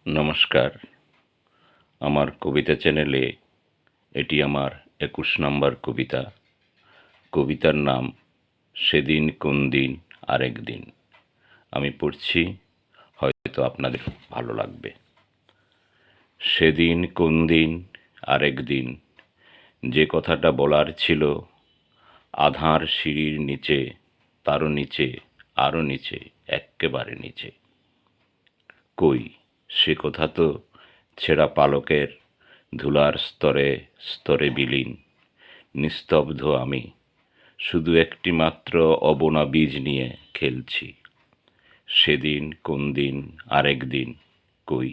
নমস্কার। আমার কবিতা চ্যানেলে এটি আমার ২১ নম্বর কবিতা। কবিতার নাম সেদিন কোন দিন আরেক দিন। আমি পড়ছি, হয়তো আপনাদের ভালো লাগবে। সেদিন কোন দিন আরেক দিন, যে কথাটা বলার ছিল, আধার সিঁড়ির নিচে, তারও নিচে, আরও নিচে, এক্কেবারে নিচে। কই সে কথা তো ছেঁড়া পালকের ধুলার স্তরে স্তরে বিলীন। নিস্তব্ধ আমি, শুধু একটি মাত্র অবনা বীজ নিয়ে খেলছি। সেদিন কোন দিন আরেক দিন, কই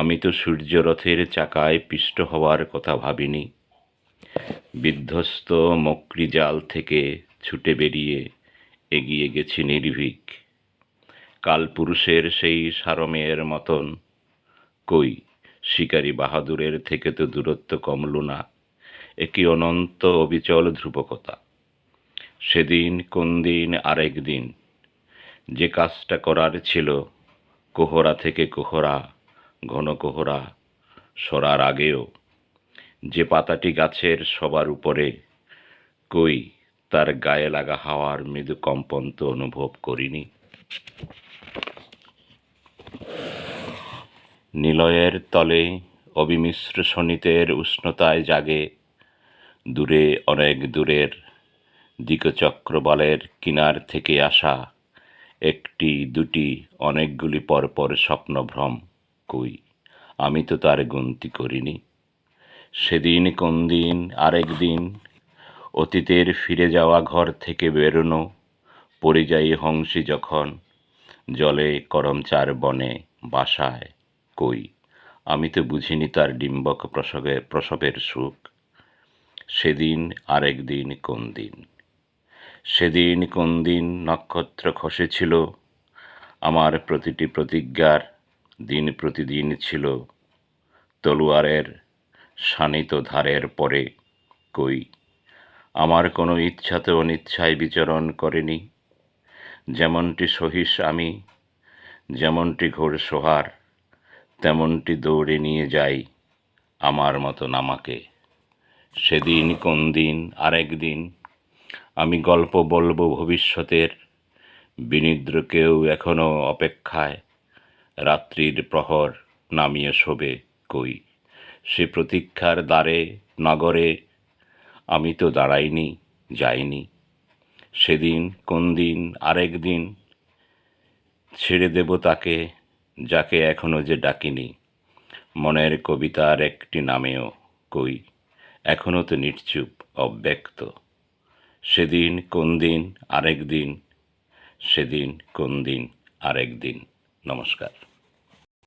আমি তো সূর্যরথের চাকায় পিষ্ট হওয়ার কথা ভাবিনি। বিধ্বস্ত মকড়ি জাল থেকে ছুটে বেরিয়ে এগিয়ে গেছি নির্ভীক, কালপুরুষের সেই সারমেয়ের মতন। কই শিকারী বাহাদুরের থেকে তো দূরত্ব কমল না, একই অনন্ত অবিচল ধ্রুবকতা। সেদিন কোন দিন আরেক দিন, যে কাজটা করার ছিল, কোহরা থেকে কোহরা, ঘন কোহরা সরার আগেও, যে পাতাটি গাছের সবার উপরে, কই তার গায়ে লাগা হাওয়ার মৃদু কম্পন তো অনুভব করিনি। নিলয়ের তলে অবিমিশ্র শনিতের উষ্ণতায় জাগে, দূরে অনেক দূরের দিকচক্রবালের কিনার থেকে আসা একটি দুটি অনেকগুলি পরপর স্বপ্নভ্রম। কই আমি তো তার গুনতি করিনি। সেদিন কোন দিন আরেক দিন, অতীতের ফিরে যাওয়া ঘর থেকে বেরোনো পরিযায়ী হংসী যখন জলে করমচার বনে বাসায়। কই আমি তো বুঝিনি তার ডিম্বক প্রসবের সুখ। সেদিন আরেক দিন কোন দিন, সেদিন কোন দিন নক্ষত্র খসেছিল, আমার প্রতিটি প্রতিজ্ঞার দিন প্রতিদিন ছিল তলোয়ারের শানিত ধারের পরে। কই আমার কোনো ইচ্ছাতে অনিচ্ছায় বিচরণ করেনি। যেমনটি সহিস আমি, যেমনটি ঘোর সোহার, তেমনটি দৌড়ে নিয়ে যাই আমার মতন আমাকে। সেদিন কোন দিন আরেক দিন, আমি গল্প বলবো ভবিষ্যতের, বিনিদ্র কেউ এখনো অপেক্ষায়, রাত্রির প্রহর নামিয়ে শোবে। কই সে প্রতীক্ষার দ্বারে নগরে, আমি তো দাঁড়াইনি, যাইনি। সেদিন কোন দিন আরেক দিন, ছেড়ে দেব তাকে যাকে এখনো যে ডাকিনি, মনের কবিতার একটি নামেও। কই এখনো তো নিশ্চুপ অব্যক্ত। সেদিন কোন দিন আরেক দিন, সেদিন কোন দিন আরেক দিন। নমস্কার।